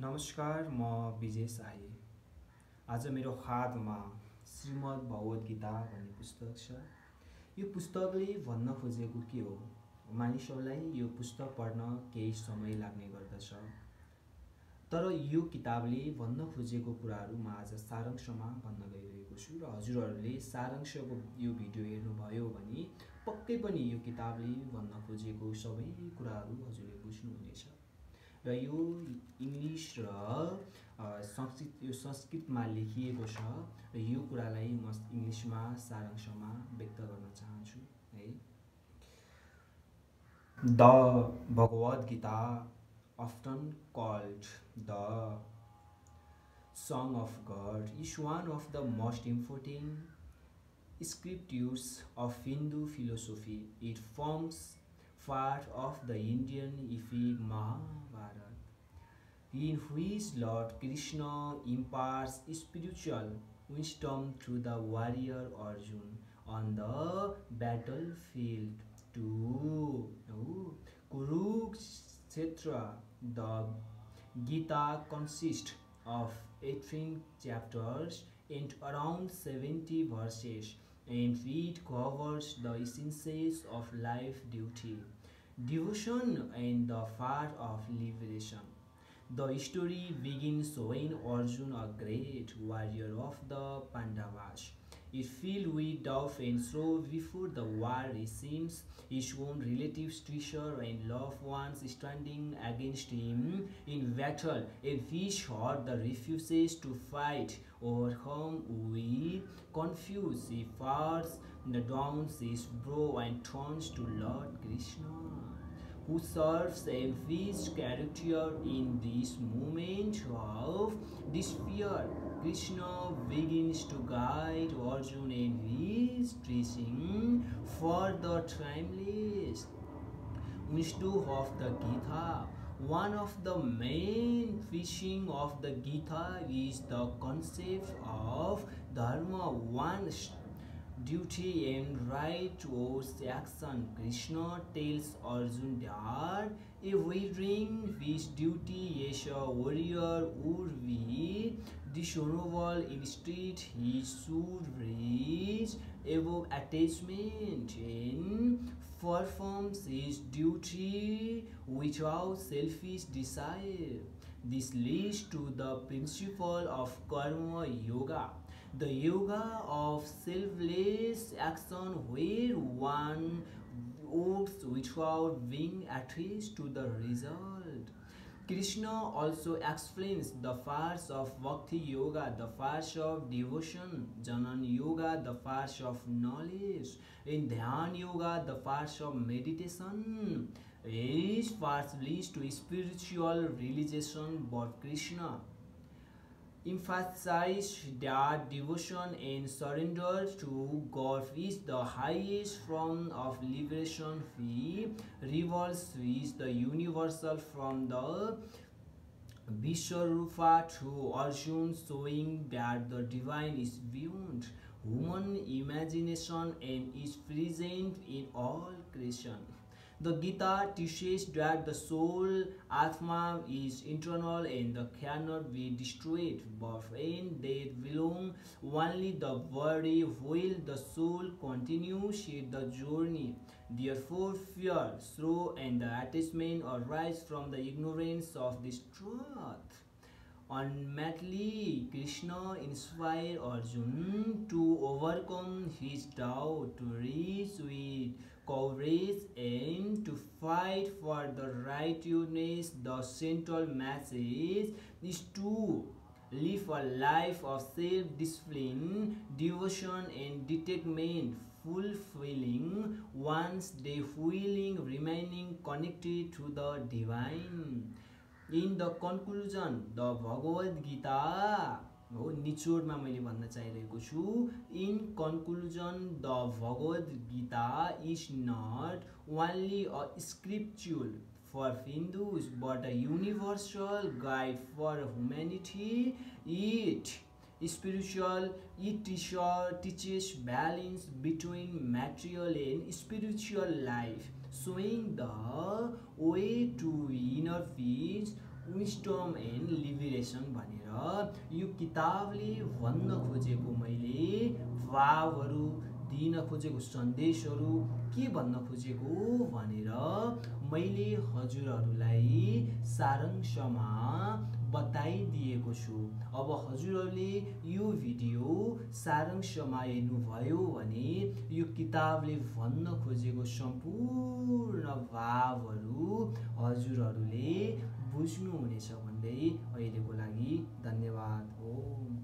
नमस्कार, म विजय शाही। आज मेरो हातमा श्रीमद् भगवद् गीता भन्ने पुस्तक छ। यो पुस्तकले भन्न खोजेको के हो? मानिसहरूलाई यो पुस्तक पढ्न केही समय लाग्ने गर्दछ, तर यो किताबले भन्न खोजेको कुराहरू म आज सारांशमा भन्न गइरहेको छु र हजुरहरूले सारांशको यो भिडियो हेर्नुभयो भने पक्कै पनि यो किताबले भन्न खोजेको सबै कुराहरू हजुरले बुझ्नुहुनेछ। र यो इङ्ग्लिस र संस्कृतमा लेखिएको छ र यो कुरालाई म इङ्ग्लिसमा सारांशमा व्यक्त गर्न चाहन्छु है। The Bhagavad Gita, often called the Song of God, is one of the most important scriptures of Hindu philosophy. It forms part of the Indian epic Mahabharata, in which Lord Krishna imparts spiritual wisdom to the warrior Arjuna on the battlefield to Kurukshetra. The Gita consists of 18 chapters and around 70 verses, and it covers the essentials of life, duty, devotion, and the path of liberation. The story begins when Arjuna, a great warrior of the Pandavas, is filled with doubt and sorrow before the war. He sees his own relatives, treasure, and loved ones standing against him in battle, and his heart refuses to fight. Overcome with confusion, he falls down his brow and turns to Lord Krishna, who serves as his character in this moment of despair. Krishna begins to guide Arjuna in his preaching for the timeless wisdom of the Gita. One of the main teachings of the Gita is the concept of dharma, one's duty and right towards action. Krishna tells Arjuna that avoiding his duty as a warrior would be dishonorable. Instead, he should rise above attachment and perform his duty without selfish desire. This leads to the principle of karma yoga, the yoga of selfless action, where one works without being attached to the result. Krishna also explains the parts of Bhakti Yoga, the parts of devotion, Jnana Yoga, the parts of knowledge, and Dhyan Yoga, the parts of meditation. Each part leads to spiritual realization, but Krishna emphasize that devotion and surrender to God is the highest form of liberation. He reveals is the universal from the Vishwarupa to Arjuna, showing that the divine is beyond human imagination and is present in all creation. The Gita teaches that the soul, Atma, is internal and cannot be destroyed, but when they belong only the body, while the soul continues the journey. Therefore, fear, sorrow, and attachment arise from the ignorance of this truth. Ultimately, Krishna inspired Arjuna to overcome his doubt, to reach with courage, and to fight for the righteousness. The central message is to live a life of self-discipline, devotion, and detachment, fulfilling one's day, feeling remaining connected to the divine. In the conclusion, the Bhagavad Gita हो निचोडमा मैले भन्न चाहिरहेको छु, in conclusion, the Bhagavad Gita is not only a scripture for Hindus but a universal guide for humanity. It spiritual, it teaches balance between material and spiritual life, showing the way to inner peace. Wisdom end liberation भनेर यो किताबले भन्न खोजेको मैले भावहरू दिन खोजेको सन्देशहरू के भन्न खोजेको भनेर मैले हजुरहरूलाई सारांशमा बताइदिएको छु। अब हजुरहरूले यो भिडियो सारांशमा हेर्नुभयो भने यो किताबले भन्न खोजेको सम्पूर्ण भावहरू हजुरहरूले बुझ्नुहुनेछ भन्दै अहिलेको लागि धन्यवाद। ओम